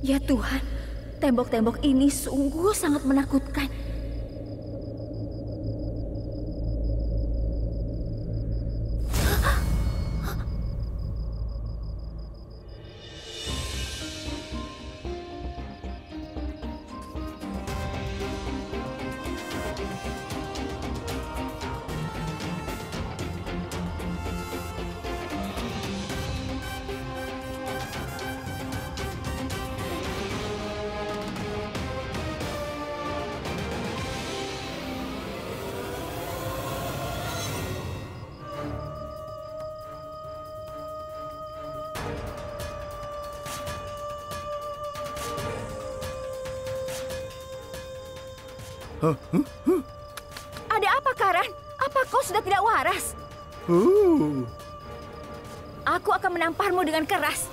Ya Tuhan, tembok-tembok ini sungguh sangat menakutkan. Ada apa, Karan? Apa kau sudah tidak waras? Aku akan menamparmu dengan keras.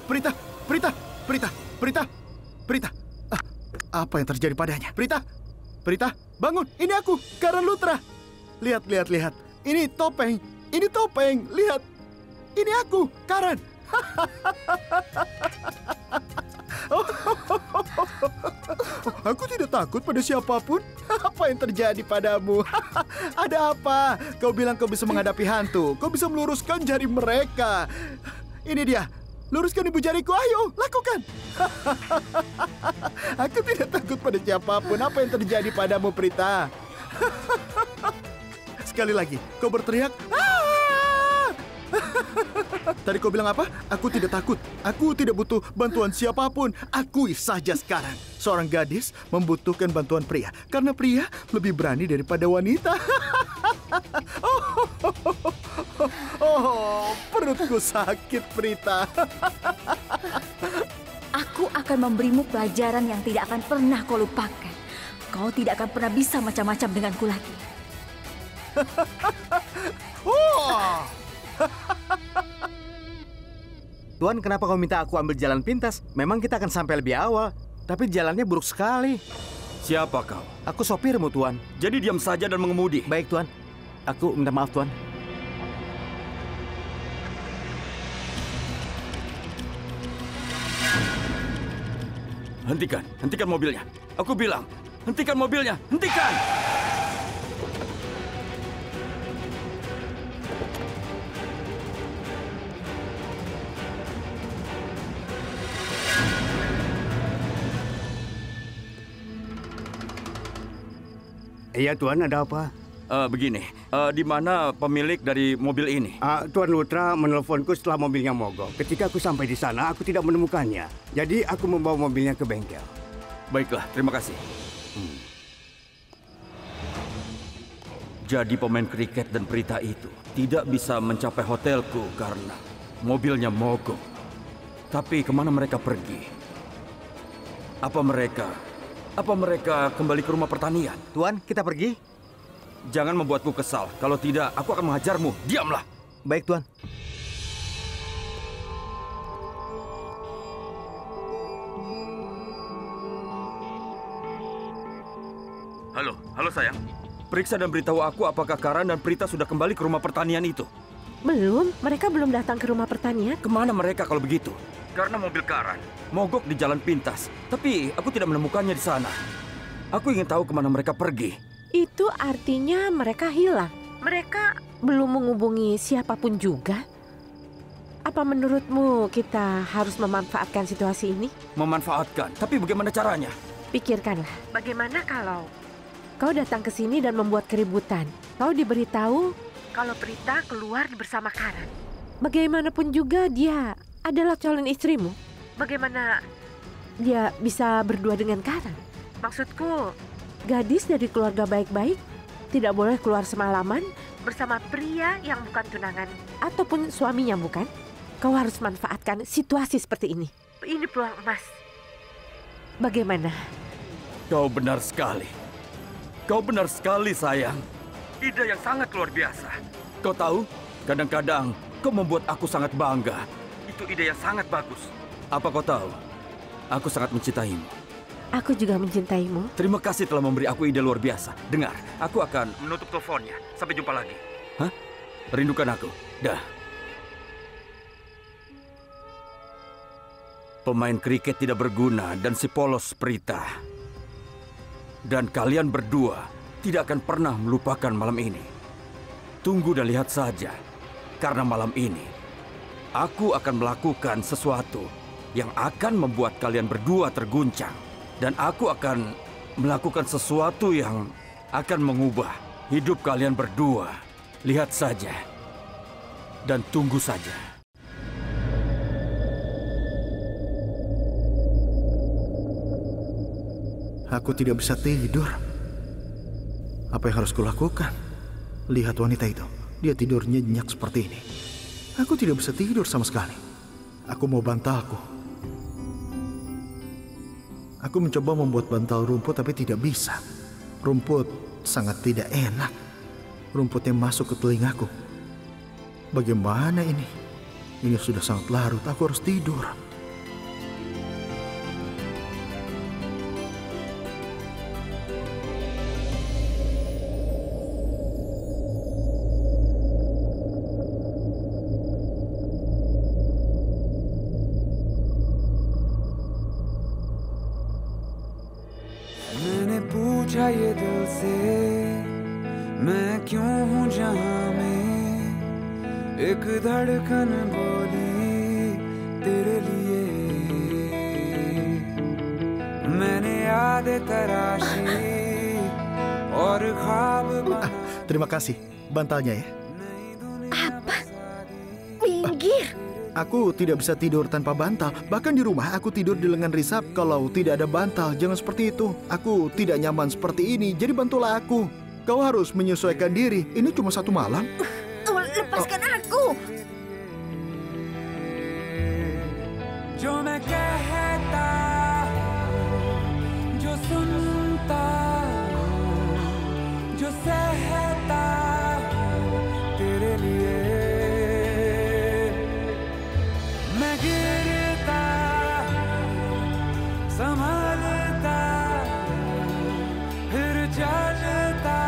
Prita, Prita, Prita, Prita, Prita. Apa yang terjadi padanya? Prita, Prita, bangun. Ini aku, Karan Lutra. Lihat, lihat, lihat. Ini topeng. Ini topeng. Lihat. Ini aku, Karan. Aku tidak takut pada siapapun. Apa yang terjadi padamu? Ada apa? Kau bilang kau bisa menghadapi hantu. Kau bisa meluruskan jari mereka. Ini dia. Luruskan ibu jariku, ayo, lakukan. Aku tidak takut pada siapapun. Apa yang terjadi padamu, Prita? Sekali lagi, kau berteriak. Tadi kau bilang apa? Aku tidak takut. Aku tidak butuh bantuan siapapun. Akui saja sekarang. Seorang gadis membutuhkan bantuan pria. Karena pria lebih berani daripada wanita. Oh, perutku sakit, Prita. Aku akan memberimu pelajaran yang tidak akan pernah kau lupakan. Kau tidak akan pernah bisa macam-macam denganku lagi. Tuan, kenapa kau minta aku ambil jalan pintas? Memang kita akan sampai lebih awal, tapi jalannya buruk sekali. Siapa kau? Aku sopirmu, Tuan. Jadi diam saja dan mengemudi. Baik, Tuan. Aku minta maaf, Tuan. Hentikan, hentikan mobilnya. Aku bilang, hentikan mobilnya, hentikan! Iya, Tuan, ada apa? Begini, di mana pemilik dari mobil ini? Tuan Lutra menelponku setelah mobilnya mogok. Ketika aku sampai di sana, aku tidak menemukannya. Jadi aku membawa mobilnya ke bengkel. Baiklah, terima kasih. Jadi pemain kriket dan Prita itu tidak bisa mencapai hotelku karena mobilnya mogok. Tapi kemana mereka pergi? Apa mereka kembali ke rumah pertanian? Tuan, kita pergi. Jangan membuatku kesal. Kalau tidak, aku akan menghajarmu. Diamlah. Baik, Tuan. Halo sayang. Periksa dan beritahu aku apakah Karan dan Prita sudah kembali ke rumah pertanian itu. Belum, mereka belum datang ke rumah pertanian. Kemana mereka kalau begitu? Karena mobil Karan mogok di jalan pintas. Tapi aku tidak menemukannya di sana. Aku ingin tahu kemana mereka pergi. Itu artinya mereka hilang. Mereka belum menghubungi siapapun juga. Apa menurutmu kita harus memanfaatkan situasi ini? Memanfaatkan? Tapi bagaimana caranya? Pikirkanlah, bagaimana kalau kau datang ke sini dan membuat keributan? Kau diberitahu kalau Prita keluar bersama Karan. Bagaimanapun juga dia adalah calon istrimu. Bagaimana dia bisa berdua dengan Karan? Maksudku, gadis dari keluarga baik-baik tidak boleh keluar semalaman bersama pria yang bukan tunangan ataupun suaminya, bukan? Kau harus manfaatkan situasi seperti ini. Ini peluang emas. Bagaimana? Kau benar sekali. Kau benar sekali, sayang. Ide yang sangat luar biasa. Kau tahu, kadang-kadang kau membuat aku sangat bangga. Itu ide yang sangat bagus. Apa kau tahu? Aku sangat mencintaimu. Aku juga mencintaimu. Terima kasih telah memberi aku ide luar biasa. Dengar, aku akan menutup teleponnya. Sampai jumpa lagi. Hah? Rindukan aku. Dah. Pemain kriket tidak berguna dan si polos Prita. Dan kalian berdua tidak akan pernah melupakan malam ini. Tunggu dan lihat saja. Karena malam ini, aku akan melakukan sesuatu yang akan membuat kalian berdua terguncang. Dan aku akan melakukan sesuatu yang akan mengubah hidup kalian berdua. Lihat saja. Dan tunggu saja. Aku tidak bisa tidur. Apa yang harus kulakukan? Lihat wanita itu. Dia tidur nyenyak seperti ini. Aku tidak bisa tidur sama sekali. Aku mau bantalku. Aku mencoba membuat bantal rumput tapi tidak bisa. Rumput sangat tidak enak. Rumputnya masuk ke telingaku. Bagaimana ini? Ini sudah sangat larut. Aku harus tidur. ये दिल से मैं क्यों हूँ जहाँ में एक धड़कन बोली तेरे लिए मैंने याद तराशी और ख्वाब Terima kasih bantalnya ya. Apa? Minggir. Aku tidak bisa tidur tanpa bantal. Bahkan di rumah aku tidur di lengan risap kalau tidak ada bantal. Jangan seperti itu. Aku tidak nyaman seperti ini. Jadi bantulah aku. Kau harus menyesuaikan diri. Ini cuma satu malam. Lepaskan aku. जो मैं कहता जो सुनता जो सहता तेरे लिए मैं गिरता संभलता फिर चलता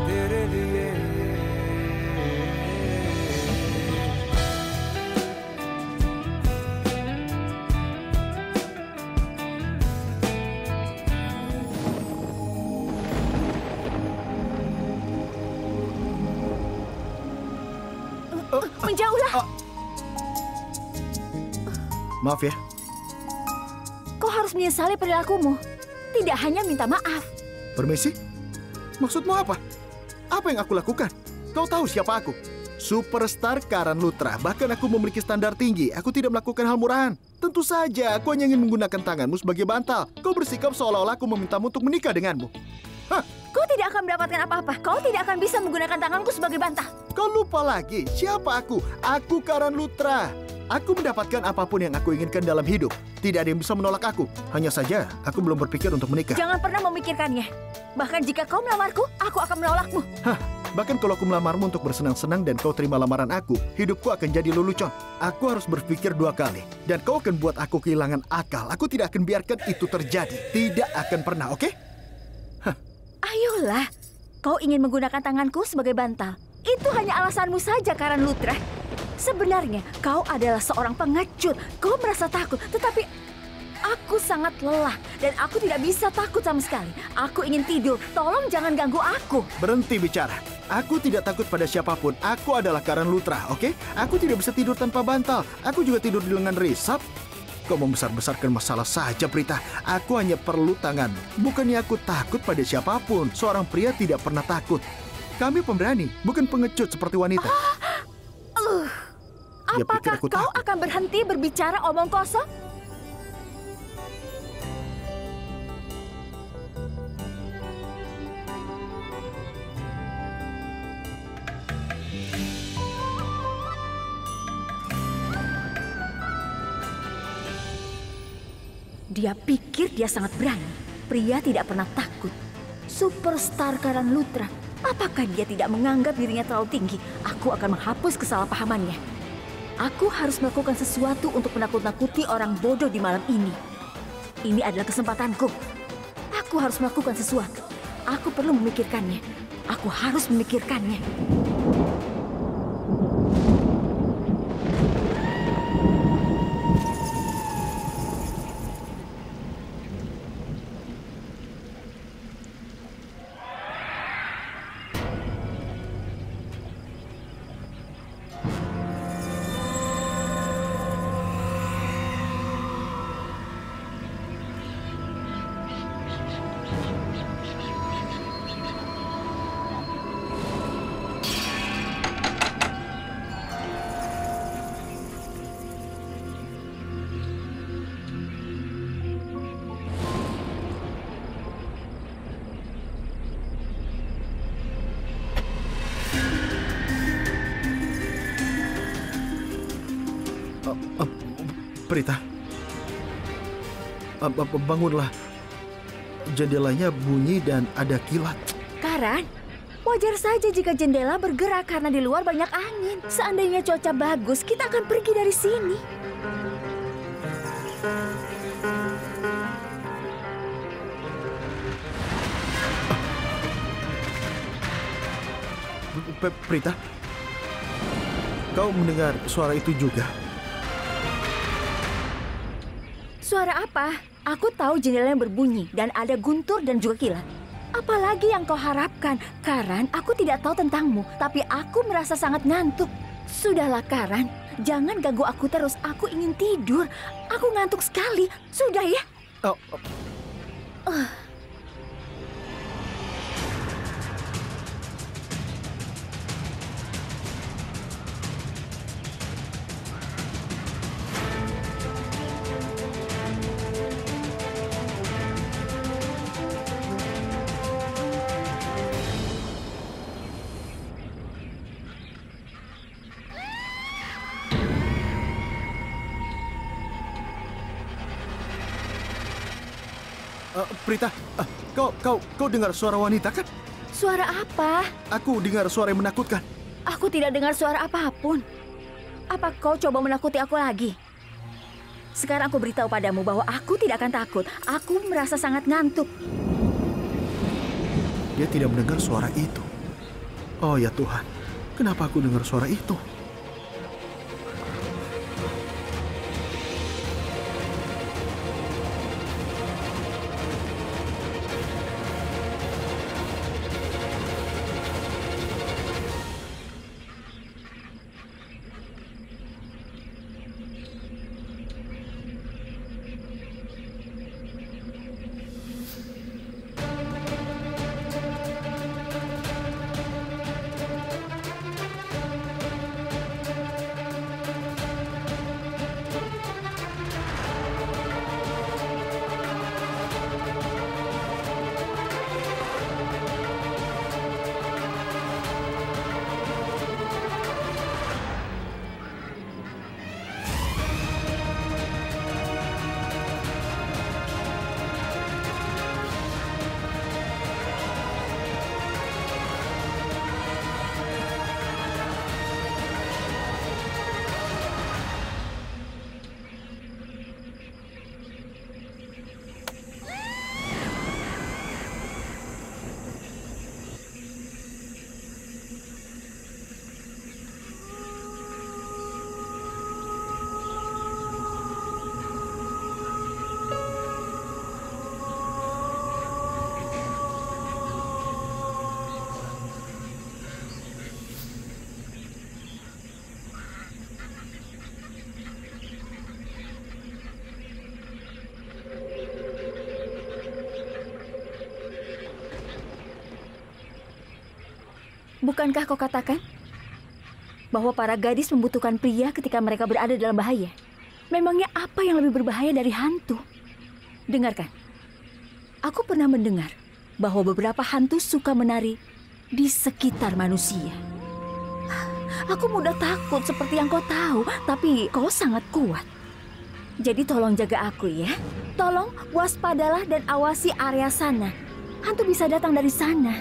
तेरे लिए Menjauhlah. Maaf ya. Kau harus menyesali perilakumu. Tidak hanya minta maaf. Permisi? Maksudmu apa? Apa yang aku lakukan? Kau tahu siapa aku? Superstar Karan Lutra. Bahkan aku memiliki standar tinggi. Aku tidak melakukan hal murahan. Tentu saja, aku hanya ingin menggunakan tanganmu sebagai bantal. Kau bersikap seolah-olah aku memintamu untuk menikah denganmu. Hah? Kau tidak akan mendapatkan apa-apa. Kau tidak akan bisa menggunakan tanganku sebagai bantal. Kau lupa lagi, siapa aku? Aku Karan Lutra. Aku mendapatkan apapun yang aku inginkan dalam hidup. Tidak ada yang bisa menolak aku. Hanya saja, aku belum berpikir untuk menikah. Jangan pernah memikirkannya. Bahkan jika kau melamarku, aku akan menolakmu. Hah, bahkan kalau aku melamarmu untuk bersenang-senang dan kau terima lamaran aku, hidupku akan jadi lelucon. Aku harus berpikir 2 kali. Dan kau akan buat aku kehilangan akal. Aku tidak akan biarkan itu terjadi. Tidak akan pernah, oke? Ayolah. Kau ingin menggunakan tanganku sebagai bantal. Itu hanya alasanmu saja, Karan Lutra. Sebenarnya, kau adalah seorang pengecut. Kau merasa takut, tetapi aku sangat lelah. Dan aku tidak bisa takut sama sekali. Aku ingin tidur. Tolong jangan ganggu aku. Berhenti bicara. Aku tidak takut pada siapapun. Aku adalah Karan Lutra, oke? Aku tidak bisa tidur tanpa bantal. Aku juga tidur di lengan risap. Kau membesar-besarkan masalah saja, Prita. Aku hanya perlu tanganmu. Bukannya aku takut pada siapapun. Seorang pria tidak pernah takut. Kami pemberani, bukan pengecut seperti wanita. Dia pikir Apakah aku kau takut. akan berhenti berbicara omong kosong? Dia pikir dia sangat berani. Pria tidak pernah takut. Superstar Karan Lutra. Apakah dia tidak menganggap dirinya terlalu tinggi? Aku akan menghapus kesalahpahamannya. Aku harus melakukan sesuatu untuk menakut-nakuti orang bodoh di malam ini. Ini adalah kesempatanku. Aku harus melakukan sesuatu. Aku perlu memikirkannya. Aku harus memikirkannya. Prita, bangunlah. Jendelanya bunyi dan ada kilat. Karan, wajar saja jika jendela bergerak karena di luar banyak angin. Seandainya cuaca bagus, kita akan pergi dari sini. Prita, kau mendengar suara itu juga? Suara apa? Aku tahu jendela yang berbunyi dan ada guntur dan juga kilat. Apalagi yang kau harapkan? Karan, aku tidak tahu tentangmu, tapi aku merasa sangat ngantuk. Sudahlah Karan, jangan ganggu aku terus. Aku ingin tidur. Aku ngantuk sekali. Sudah ya? Prita, kau dengar suara wanita kan? Suara apa? Aku dengar suara yang menakutkan. Aku tidak dengar suara apapun. Apa kau coba menakuti aku lagi? Sekarang aku beritahu padamu bahwa aku tidak akan takut. Aku merasa sangat ngantuk. Dia tidak mendengar suara itu. Oh ya Tuhan, kenapa aku dengar suara itu? Bukankah kau katakan bahwa para gadis membutuhkan pria ketika mereka berada dalam bahaya? Memangnya apa yang lebih berbahaya dari hantu? Dengarkan, aku pernah mendengar bahwa beberapa hantu suka menari di sekitar manusia. Aku mudah takut seperti yang kau tahu, tapi kau sangat kuat. Jadi tolong jaga aku ya. Tolong waspadalah dan awasi area sana. Hantu bisa datang dari sana.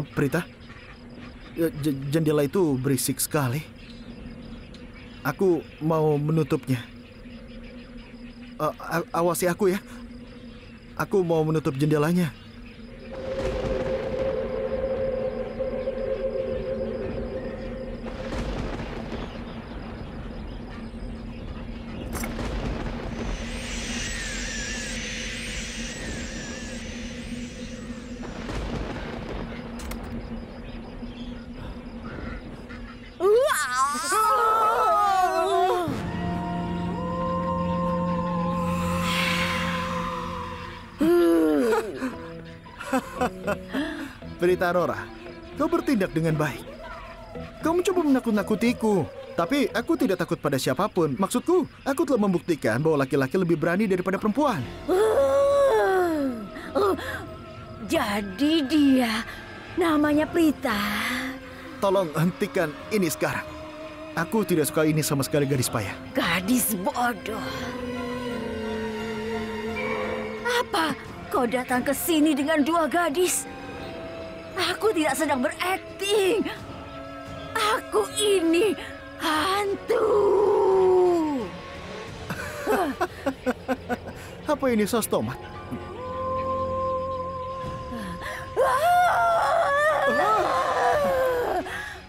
Prita, jendela itu berisik sekali. Aku mau menutupnya. Awasi aku ya. Aku mau menutup jendelanya. Prita Aurora, kau bertindak dengan baik. Kau mencoba menakut-nakutiku, tapi aku tidak takut pada siapapun. Maksudku, aku telah membuktikan bahwa laki-laki lebih berani daripada perempuan. Jadi dia namanya Prita. Tolong hentikan ini sekarang. Aku tidak suka ini sama sekali, gadis payah. Gadis bodoh. Apa kau datang ke sini dengan dua gadis? Aku tidak sedang berakting. Aku ini hantu. Apa ini sos tomat?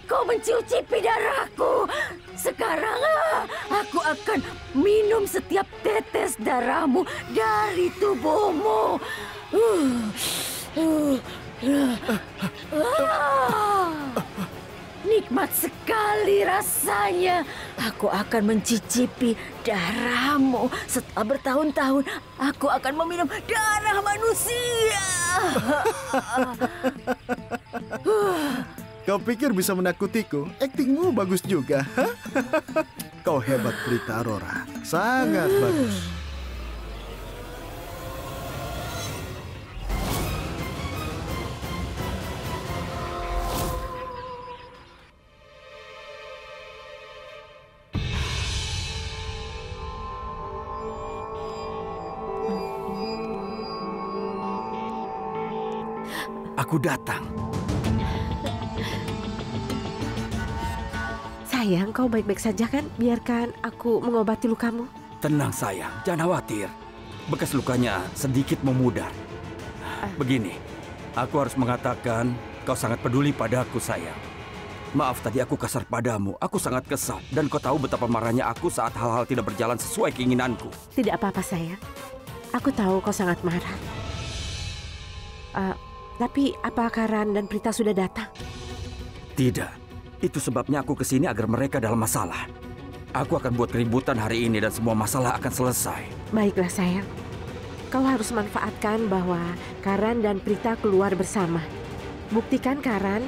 Kau mencicipi darahku. Sekarang aku akan minum setiap tetes darahmu dari tubuhmu. Nikmat sekali rasanya. Aku akan mencicipi darahmu. Setelah bertahun-tahun, aku akan meminum darah manusia. Kau pikir bisa menakutiku? Aktingmu bagus juga. Kau hebat, Prita Aurora. Sangat bagus. Aku datang. Sayang, kau baik-baik saja kan? Biarkan aku mengobati lukamu. Tenang sayang, jangan khawatir. Bekas lukanya sedikit memudar. Begini, aku harus mengatakan kau sangat peduli padaku sayang. Maaf tadi aku kasar padamu, aku sangat kesal. Dan kau tahu betapa marahnya aku saat hal-hal tidak berjalan sesuai keinginanku. Tidak apa-apa sayang. Aku tahu kau sangat marah. Tapi apa Karan dan Prita sudah datang? Tidak. Itu sebabnya aku kesini agar mereka dalam masalah. Aku akan buat keributan hari ini dan semua masalah akan selesai. Baiklah sayang. Kau harus manfaatkan bahwa Karan dan Prita keluar bersama. Buktikan Karan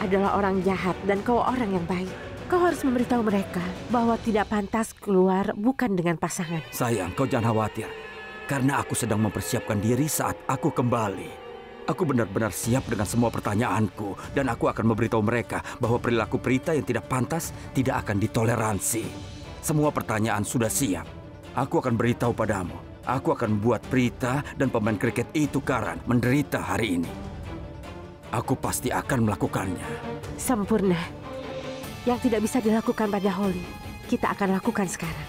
adalah orang jahat dan kau orang yang baik. Kau harus memberitahu mereka bahwa tidak pantas keluar bukan dengan pasangan. Sayang, kau jangan khawatir. Karena aku sedang mempersiapkan diri saat aku kembali. Aku benar-benar siap dengan semua pertanyaanku dan aku akan memberitahu mereka bahwa perilaku Prita yang tidak pantas tidak akan ditoleransi. Semua pertanyaan sudah siap. Aku akan beritahu padamu. Aku akan buat Prita dan pemain kriket itu Karan menderita hari ini. Aku pasti akan melakukannya. Sempurna. Yang tidak bisa dilakukan pada Holly, kita akan lakukan sekarang.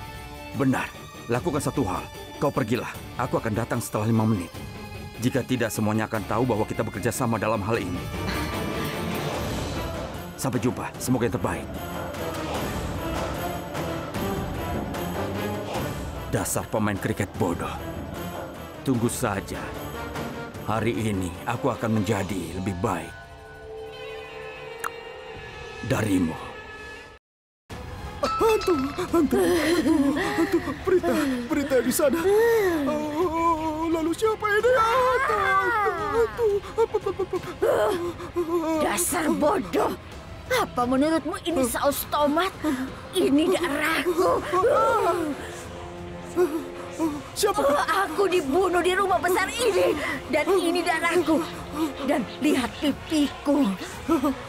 Benar. Lakukan satu hal. Kau pergilah. Aku akan datang setelah 5 menit. Jika tidak, semuanya akan tahu bahwa kita bekerja sama dalam hal ini. Sampai jumpa. Semoga yang terbaik. Dasar pemain kriket bodoh. Tunggu saja. Hari ini aku akan menjadi lebih baik darimu. Hantu, Prita di sana. Lalu siapa ini? Hantu. Dasar bodoh. Apa menurutmu ini saus tomat? Ini darahku. Siapa kau? Aku dibunuh di rumah besar ini. Dan ini darahku. Dan lihat pipiku.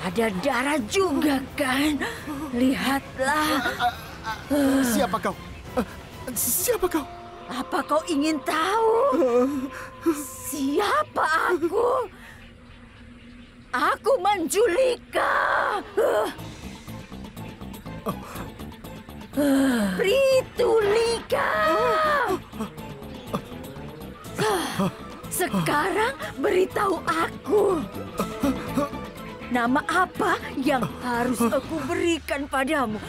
Ada darah juga kan? Lihatlah. Siapa kau? Siapa kau? Apa kau ingin tahu? Siapa aku? Aku menculika. Pritulika. Sekarang beritahu aku. Nama apa yang harus aku berikan padamu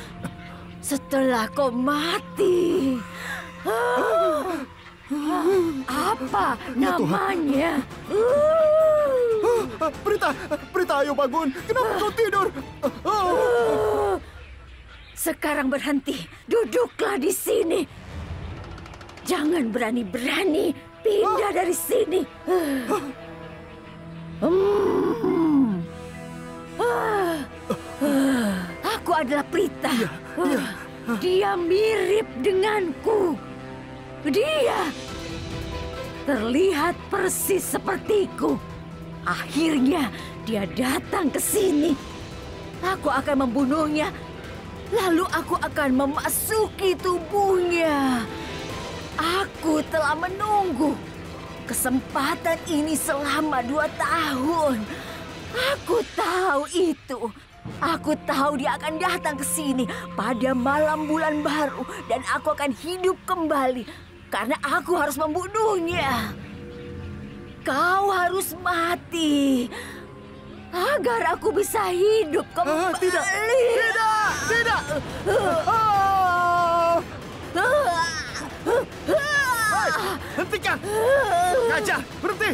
setelah kau mati? Apa namanya? Prita, ayo bangun. Kenapa kau tidur? Sekarang berhenti. Duduklah di sini. Jangan berani-berani pindah dari sini. Aku adalah Prita. Dia mirip denganku. Dia terlihat persis sepertiku. Akhirnya dia datang ke sini. Aku akan membunuhnya. Lalu aku akan memasuki tubuhnya. Aku telah menunggu kesempatan ini selama 2 tahun. Aku tahu itu. Aku tahu dia akan datang ke sini pada malam bulan baru. Dan aku akan hidup kembali. Karena aku harus membunuhnya. Kau harus mati. Agar aku bisa hidup kembali. Tidak. Hentikan! Gajah, berhenti!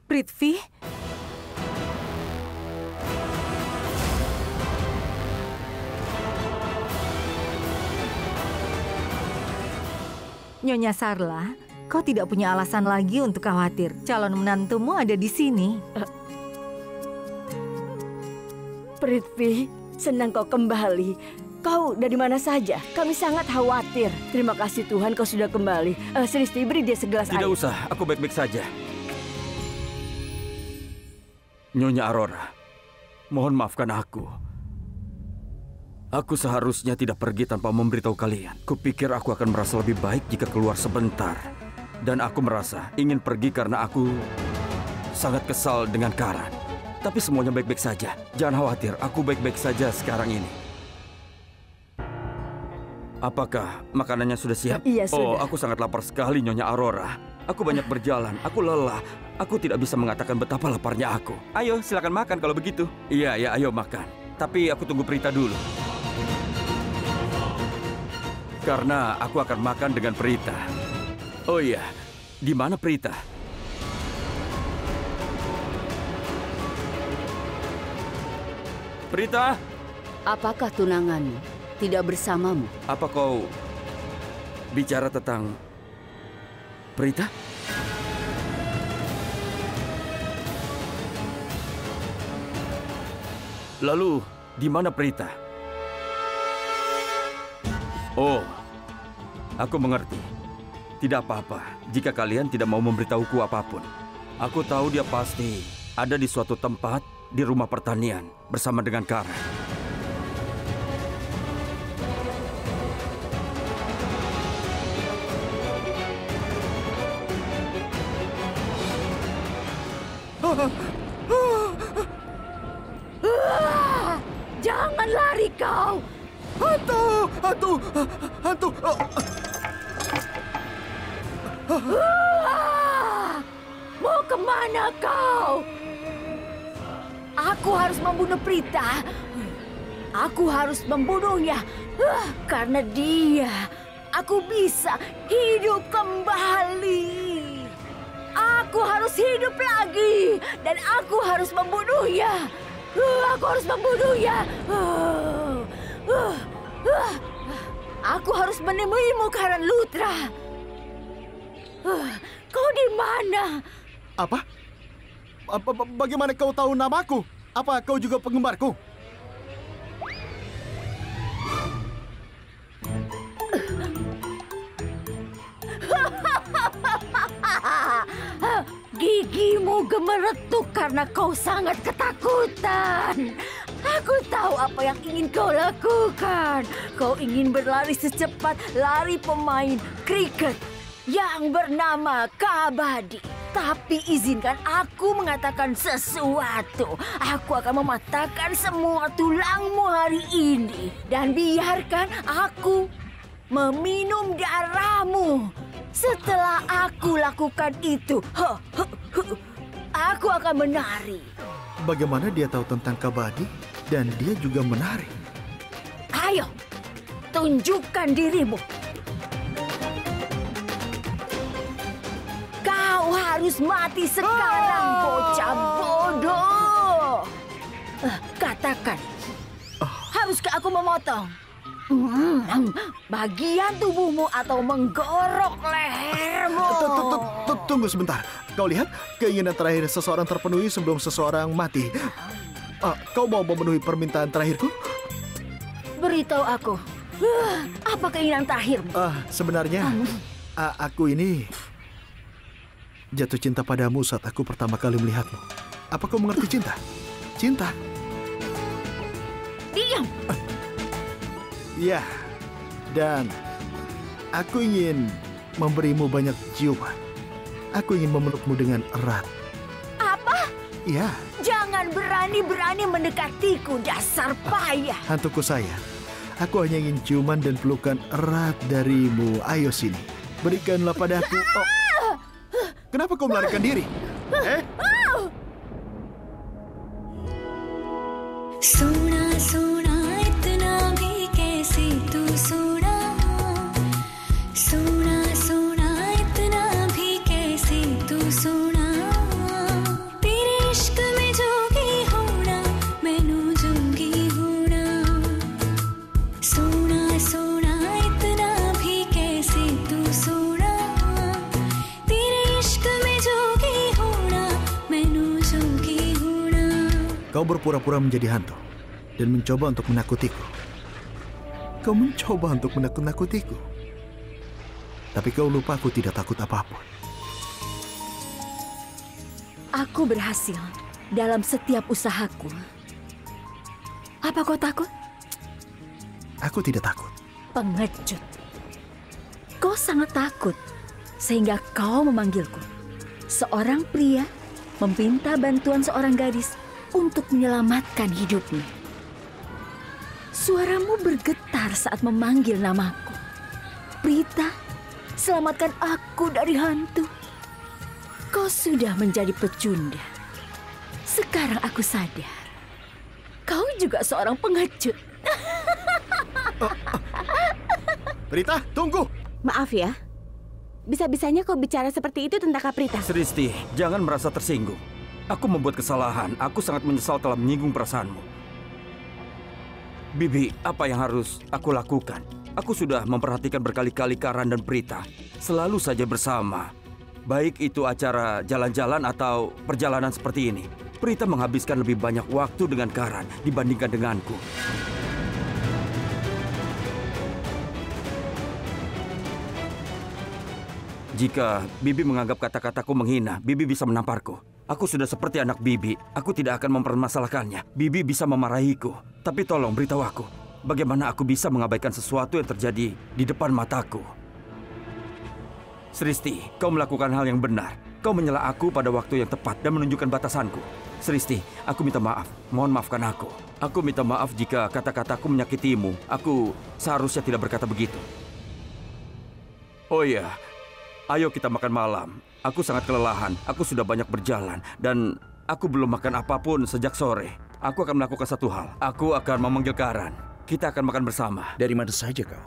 Prithvi? Nyonya Sarla, kau tidak punya alasan lagi untuk khawatir. Calon menantumu ada di sini. Prithvi, senang kau kembali. Kau dari mana saja? Kami sangat khawatir. Terima kasih Tuhan kau sudah kembali. Sristi, beri dia segelas air. Tidak usah, aku baik-baik saja. Nyonya Aurora, mohon maafkan aku. Aku seharusnya tidak pergi tanpa memberitahu kalian. Kupikir aku akan merasa lebih baik jika keluar sebentar. Dan aku merasa ingin pergi karena aku sangat kesal dengan Karan. Tapi semuanya baik-baik saja. Jangan khawatir, aku baik-baik saja sekarang ini. Apakah makanannya sudah siap? Iya, sudah. Oh, aku sangat lapar sekali, Nyonya Aurora. Aku banyak berjalan, aku lelah. Aku tidak bisa mengatakan betapa laparnya aku. Ayo, silakan makan kalau begitu. Iya, ayo makan. Tapi aku tunggu Prita dulu. Karena aku akan makan dengan Prita. Oh iya, di mana Prita? Prita? Apakah tunanganmu tidak bersamamu? Apa kau bicara tentang Prita? Lalu, di mana Prita? Oh, aku mengerti. Tidak apa-apa jika kalian tidak mau memberitahuku apapun. Aku tahu dia pasti ada di suatu tempat di rumah pertanian bersama dengan Kara. Jangan lari kau! Hantu! Mau kemana kau? Aku harus membunuh Prita. Aku harus membunuhnya. Karena dia, aku bisa hidup kembali. Aku harus hidup lagi. Dan aku harus membunuhnya. Aku harus membunuhnya. Aku harus menemuimu, Karan Lutra. Kau di mana? Apa? Bagaimana kau tahu namaku? Apa kau juga penggemarku? Gigimu gemeretuk. itu karena kau sangat ketakutan. Aku tahu apa yang ingin kau lakukan. Kau ingin berlari secepat lari pemain kriket yang bernama Kabadi. Tapi izinkan aku mengatakan sesuatu. Aku akan mematahkan semua tulangmu hari ini. Dan biarkan aku meminum darahmu. Setelah aku lakukan itu, aku akan menari. Bagaimana dia tahu tentang Kabadi dan dia juga menari? Ayo, tunjukkan dirimu. Kau harus mati sekarang, bocah bodoh. Katakan, haruskah aku memotong bagian tubuhmu atau menggorok lehermu? Tunggu sebentar. Kau lihat, keinginan terakhir seseorang terpenuhi sebelum seseorang mati. Kau mau memenuhi permintaan terakhirku? Beritahu aku, apa keinginan terakhirmu? Sebenarnya, aku ini jatuh cinta padamu saat aku pertama kali melihatmu. Apa kau mengerti cinta? Cinta. Diam. Ya, dan aku ingin memberimu banyak ciuman. Aku ingin memelukmu dengan erat. Apa? Ya. Jangan berani-berani mendekatiku, dasar payah. Hantuku sayang, aku hanya ingin ciuman dan pelukan erat darimu. Ayo sini, berikanlah padaku. Kenapa kau melarikan diri? Suna suna itna bhi kaise tu suna. Suna suna itna bhi kaise tu suna. Tere ishq mein jogi hona, mainu jogi hona. Suna suna itna bhi kaise tu suna. Tere ishq mein jogi hona, mainu jogi hona. Kau berpura-pura menjadi hantu dan mencoba untuk menakutiku. Kau mencoba untuk menakut-nakutiku. Tapi kau lupa aku tidak takut apapun. Aku berhasil dalam setiap usahaku. Apa kau takut? Aku tidak takut. Pengecut. Kau sangat takut sehingga kau memanggilku. Seorang pria meminta bantuan seorang gadis untuk menyelamatkan hidupnya. Suaramu bergetar saat memanggil namaku. Prita, selamatkan aku dari hantu. Kau sudah menjadi pecundang. Sekarang aku sadar. Kau juga seorang pengecut. Prita, tunggu! Maaf ya. Bisa-bisanya kau bicara seperti itu tentang Kaprita. Sristi, jangan merasa tersinggung. Aku membuat kesalahan. Aku sangat menyesal telah menyinggung perasaanmu. Bibi, apa yang harus aku lakukan? Aku sudah memperhatikan berkali-kali Karan dan Prita. Selalu saja bersama. Baik itu acara jalan-jalan atau perjalanan seperti ini. Prita menghabiskan lebih banyak waktu dengan Karan dibandingkan denganku. Jika Bibi menganggap kata-kataku menghina, Bibi bisa menamparku. Aku sudah seperti anak Bibi. Aku tidak akan mempermasalahkannya. Bibi bisa memarahiku. Tapi tolong beritahu aku, bagaimana aku bisa mengabaikan sesuatu yang terjadi di depan mataku? Sristi, kau melakukan hal yang benar. Kau menyela aku pada waktu yang tepat dan menunjukkan batasanku. Sristi, aku minta maaf. Mohon maafkan aku. Aku minta maaf jika kata-kataku menyakitimu. Aku seharusnya tidak berkata begitu. Oh iya, ayo kita makan malam. Aku sangat kelelahan. Aku sudah banyak berjalan dan aku belum makan apapun sejak sore. Aku akan melakukan satu hal. Aku akan memanggil Karan. Kita akan makan bersama. Dari mana saja kau?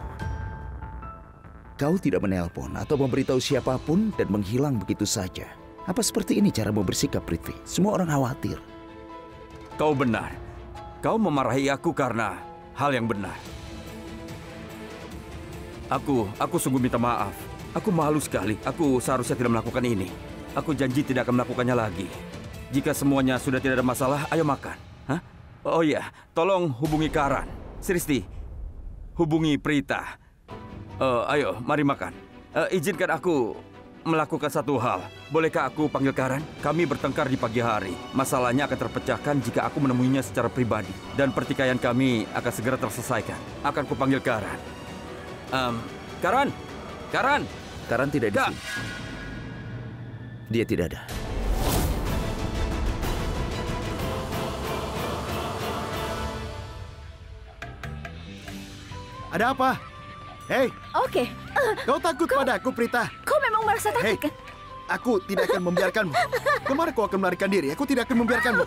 Kau tidak menelpon atau memberitahu siapapun dan menghilang begitu saja. Apa seperti ini caramu bersikap, Prithvi? Semua orang khawatir. Kau benar. Kau memarahi aku karena hal yang benar. Aku sungguh minta maaf. Aku malu sekali. Aku seharusnya tidak melakukan ini. Aku janji tidak akan melakukannya lagi. Jika semuanya sudah tidak ada masalah, ayo makan. Hah? Oh iya, tolong hubungi Karan. Sristi, hubungi Prita. Ayo, mari makan. Izinkan aku melakukan satu hal. Bolehkah aku panggil Karan? Kami bertengkar di pagi hari. Masalahnya akan terpecahkan jika aku menemuinya secara pribadi. Dan pertikaian kami akan segera terselesaikan. Akan kupanggil Karan. Karan! Karan! Karan tidak di sini. Dia tidak ada. Ada apa? Hei, Oke. kau takut padaku, Prita? Kau memang merasa takut, Hei, kan? aku tidak akan membiarkanmu. Kemana kau akan melarikan diri? Aku tidak akan membiarkanmu.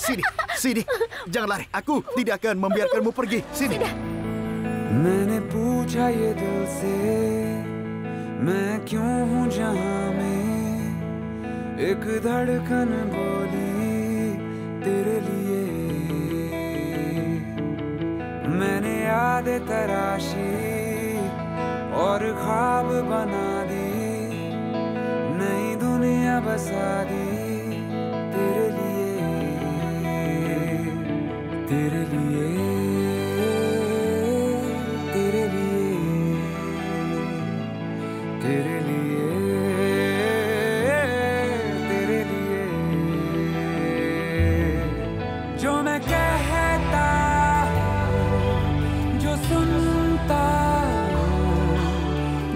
Sini, sini. Jangan lari. Aku tidak akan membiarkanmu pergi. Sini. मैंने पूछा ये दिल से मैं क्यों हूँ जहाँ में एक धड़कन बोली तेरे लिए मैंने यादें तराशी और ख्वाब बना दी नई दुनिया बसा दी तेरे लिए तेरे लिए तेरे लिए तेरे लिए तेरे लिए जो मैं कहता जो सुनता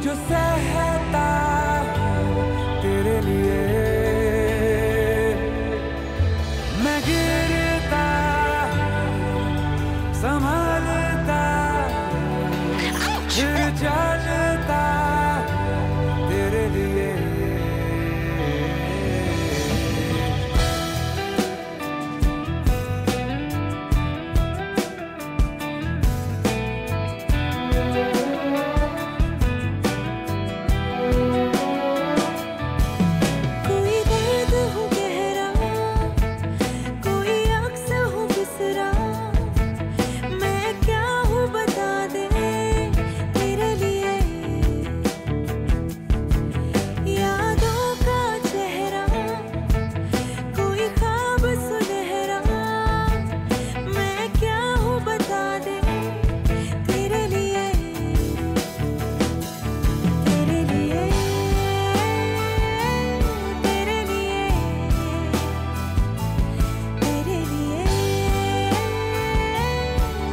जो सहता तेरे लिए मैं गिरता संभालता फिर चलता तेरे लिए कोई दर्द हो गहरा कोई अक्स हो बिसरा मैं क्या हूँ बता दे तेरे लिए यादों का चेहरा कोई ख्वाब सुनहरा मैं क्या हूँ बता दे तेरे लिए तेरे लिए तेरे लिए तेरे लिए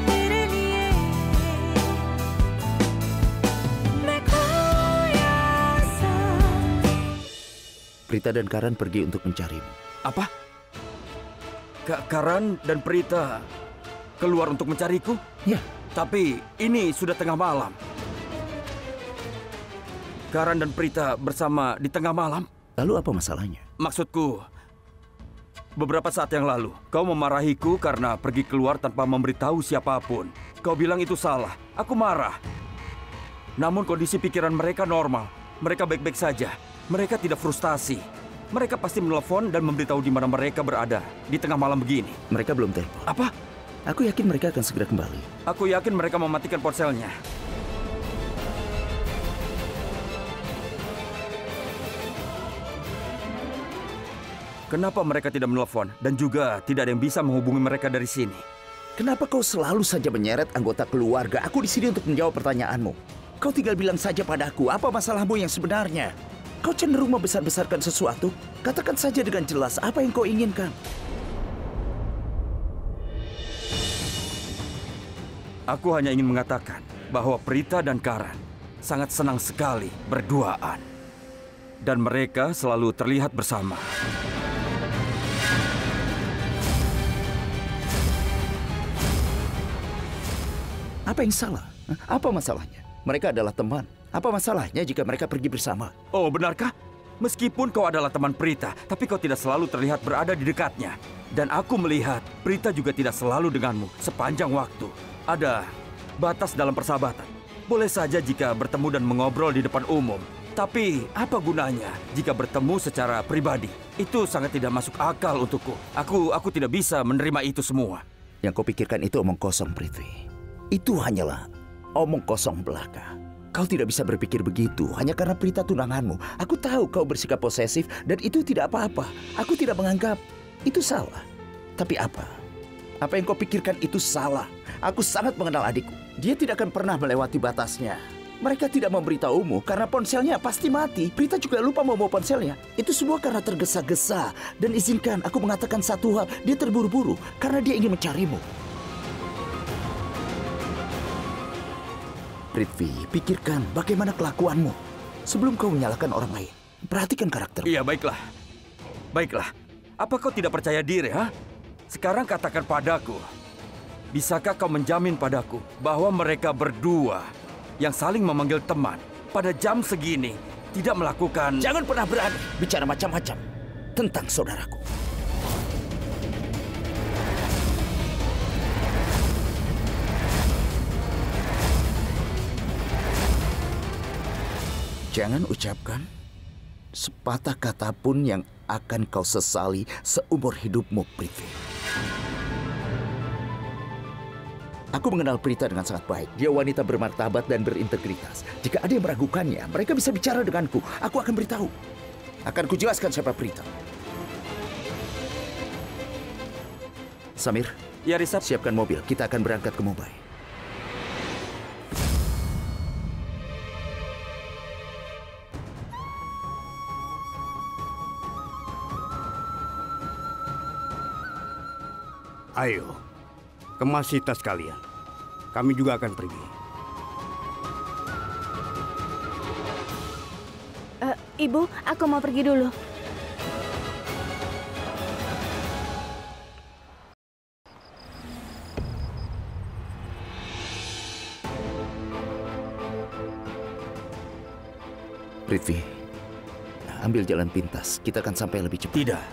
तेरे लिए मैं खोया सा Prita dan Karan pergi untuk mencarimu. Apa? Karan dan Prita keluar untuk mencariku? Ya. Tapi ini sudah tengah malam. Karan dan Prita bersama di tengah malam? Lalu apa masalahnya? Maksudku, beberapa saat yang lalu kau memarahiku karena pergi keluar tanpa memberitahu siapapun. Kau bilang itu salah. Aku marah. Namun kondisi pikiran mereka normal. Mereka baik-baik saja. Mereka tidak frustasi. Mereka pasti menelpon dan memberitahu di mana mereka berada di tengah malam begini. Mereka belum telepon. Apa? Aku yakin mereka akan segera kembali. Aku yakin mereka mematikan ponselnya. Kenapa mereka tidak menelpon dan juga tidak ada yang bisa menghubungi mereka dari sini? Kenapa kau selalu saja menyeret anggota keluarga? Aku di sini untuk menjawab pertanyaanmu. Kau tinggal bilang saja padaku apa masalahmu yang sebenarnya. Kau cenderung membesar-besarkan sesuatu. Katakan saja dengan jelas apa yang kau inginkan. Aku hanya ingin mengatakan bahwa Prita dan Karan sangat senang sekali berduaan. Dan mereka selalu terlihat bersama. Apa yang salah? Apa masalahnya? Mereka adalah teman. Apa masalahnya jika mereka pergi bersama? Oh, benarkah? Meskipun kau adalah teman Prita, tapi kau tidak selalu terlihat berada di dekatnya. Dan aku melihat Prita juga tidak selalu denganmu sepanjang waktu. Ada batas dalam persahabatan. Boleh saja jika bertemu dan mengobrol di depan umum. Tapi apa gunanya jika bertemu secara pribadi? Itu sangat tidak masuk akal untukku. Aku tidak bisa menerima itu semua. Yang kau pikirkan itu omong kosong, Prithvi. Itu hanyalah omong kosong belaka. Kau tidak bisa berpikir begitu hanya karena Prita tunanganmu. Aku tahu kau bersikap posesif dan itu tidak apa-apa. Aku tidak menganggap itu salah. Tapi apa? Apa yang kau pikirkan itu salah. Aku sangat mengenal adikku. Dia tidak akan pernah melewati batasnya. Mereka tidak memberitahumu karena ponselnya pasti mati. Prita juga lupa membawa ponselnya. Itu semua karena tergesa-gesa. Dan izinkan aku mengatakan satu hal, dia terburu-buru karena dia ingin mencarimu. Prithvi, pikirkan bagaimana kelakuanmu sebelum kau menyalahkan orang lain. Perhatikan karakter. Iya, baiklah. Baiklah. Apa kau tidak percaya diri, ha? Sekarang katakan padaku. Bisakah kau menjamin padaku bahwa mereka berdua yang saling memanggil teman pada jam segini tidak melakukan... Jangan pernah berani bicara macam-macam tentang saudaraku. Jangan ucapkan sepatah kata pun yang akan kau sesali seumur hidupmu, Prithvi. Aku mengenal Prita dengan sangat baik. Dia wanita bermartabat dan berintegritas. Jika ada yang meragukannya, mereka bisa bicara denganku. Aku akan beritahu. Akan kujelaskan siapa Prita. Samir. Ya, Risab. Siapkan mobil. Kita akan berangkat ke Mumbai. Ayo, kemasi tas kalian. Kami juga akan pergi. Ibu, aku mau pergi dulu. Prithvi, ambil jalan pintas. Kita akan sampai lebih cepat. Tidak.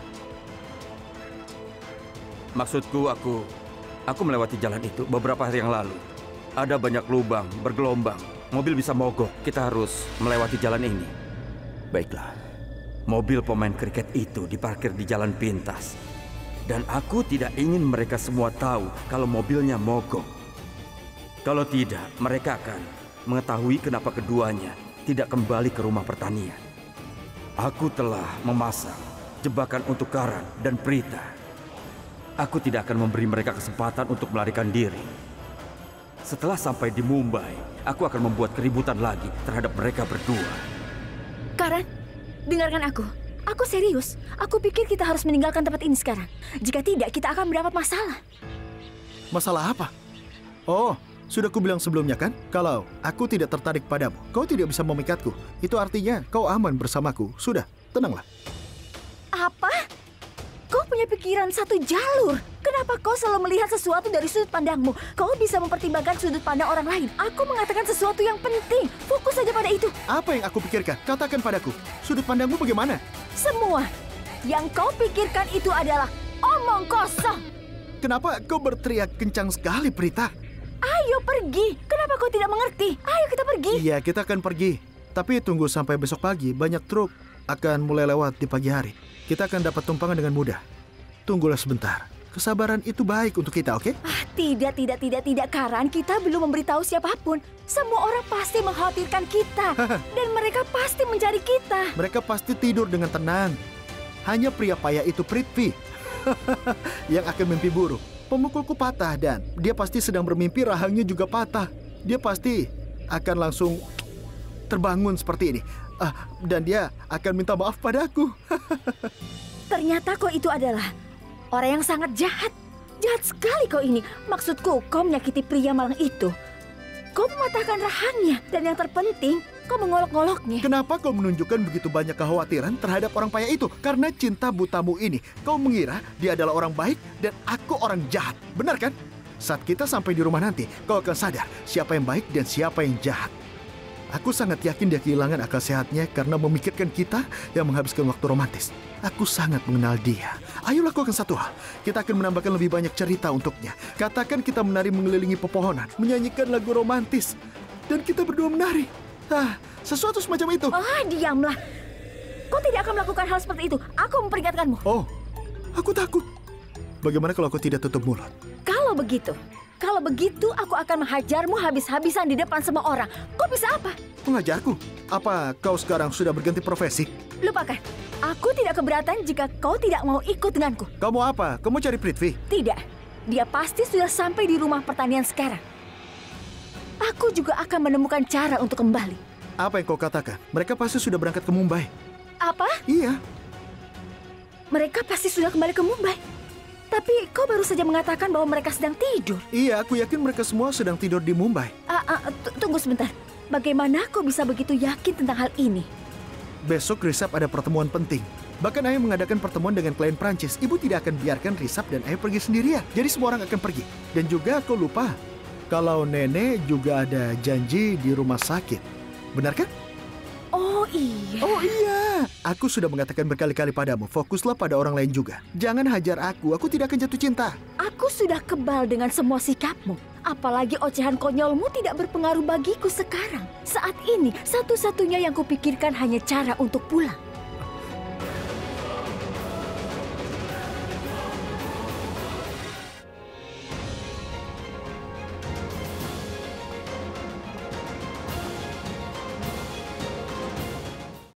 Maksudku, aku melewati jalan itu beberapa hari yang lalu. Ada banyak lubang, bergelombang. Mobil bisa mogok. Kita harus melewati jalan ini. Baiklah. Mobil pemain kriket itu diparkir di jalan pintas. Dan aku tidak ingin mereka semua tahu kalau mobilnya mogok. Kalau tidak, mereka akan mengetahui kenapa keduanya tidak kembali ke rumah pertanian. Aku telah memasang jebakan untuk Karan dan Prita. Aku tidak akan memberi mereka kesempatan untuk melarikan diri. Setelah sampai di Mumbai, aku akan membuat keributan lagi terhadap mereka berdua. Karan, dengarkan aku. Aku serius. Aku pikir kita harus meninggalkan tempat ini sekarang. Jika tidak, kita akan mendapat masalah. Masalah apa? Oh, sudah kubilang sebelumnya kan? Kalau aku tidak tertarik padamu, kau tidak bisa memikatku. Itu artinya kau aman bersamaku. Sudah, tenanglah. Apa? Kau punya pikiran satu jalur. Kenapa kau selalu melihat sesuatu dari sudut pandangmu? Kau bisa mempertimbangkan sudut pandang orang lain. Aku mengatakan sesuatu yang penting. Fokus saja pada itu. Apa yang aku pikirkan? Katakan padaku. Sudut pandangmu bagaimana? Semua yang kau pikirkan itu adalah omong kosong. Kenapa kau berteriak kencang sekali, Prita? Ayo pergi. Kenapa kau tidak mengerti? Ayo kita pergi. Iya, kita akan pergi. Tapi tunggu sampai besok pagi. Banyak truk akan mulai lewat di pagi hari. Kita akan dapat tumpangan dengan mudah. Tunggulah sebentar. Kesabaran itu baik untuk kita, oke? Tidak, Karan. Kita belum memberitahu siapapun. Semua orang pasti mengkhawatirkan kita. Dan mereka pasti mencari kita. Mereka pasti tidur dengan tenang. Hanya pria payah itu, Prithvi, yang akan mimpi buruk. Pemukulku patah dan dia pasti sedang bermimpi rahangnya juga patah. Dia pasti akan langsung terbangun seperti ini. Dan dia akan minta maaf padaku. Ternyata kau itu adalah orang yang sangat jahat. Jahat sekali kau ini. Maksudku, kau menyakiti pria malang itu. Kau mematahkan rahangnya. Dan yang terpenting, kau mengolok-ngoloknya. Kenapa kau menunjukkan begitu banyak kekhawatiran terhadap orang payah itu? Karena cinta butamu ini. Kau mengira dia adalah orang baik dan aku orang jahat. Benar kan? Saat kita sampai di rumah nanti, kau akan sadar siapa yang baik dan siapa yang jahat. Aku sangat yakin dia kehilangan akal sehatnya karena memikirkan kita yang menghabiskan waktu romantis. Aku sangat mengenal dia. Ayo lakukan satu hal. Kita akan menambahkan lebih banyak cerita untuknya. Katakan kita menari mengelilingi pepohonan, menyanyikan lagu romantis. Dan kita berdua menari. Sesuatu semacam itu. Diamlah. Kau tidak akan melakukan hal seperti itu. Aku memperingatkanmu. Oh, aku takut. Bagaimana kalau kau tidak tutup mulut? Kalau begitu, aku akan menghajarmu habis-habisan di depan semua orang. Kau bisa apa? Mengajarku? Apa kau sekarang sudah berganti profesi? Lupakan. Aku tidak keberatan jika kau tidak mau ikut denganku. Kau mau apa? Kau mau cari Prithvi? Tidak. Dia pasti sudah sampai di rumah pertanian sekarang. aku juga akan menemukan cara untuk kembali. Apa yang kau katakan? Mereka pasti sudah berangkat ke Mumbai. Apa? Iya. Mereka pasti sudah kembali ke Mumbai. Tapi kau baru saja mengatakan bahwa mereka sedang tidur. Iya, aku yakin mereka semua sedang tidur di Mumbai. Tunggu sebentar. Bagaimana kau bisa begitu yakin tentang hal ini? Besok Risab ada pertemuan penting. Bahkan ayah mengadakan pertemuan dengan klien Prancis. Ibu tidak akan biarkan Risab dan ayah pergi sendirian. Jadi semua orang akan pergi. Dan juga aku lupa, kalau nenek juga ada janji di rumah sakit. Benar kan? Oh iya. Oh iya. Aku sudah mengatakan berkali-kali padamu, fokuslah pada orang lain juga. Jangan hajar aku tidak akan jatuh cinta. Aku sudah kebal dengan semua sikapmu. Apalagi ocehan konyolmu tidak berpengaruh bagiku sekarang. Saat ini, satu-satunya yang kupikirkan hanya cara untuk pulang.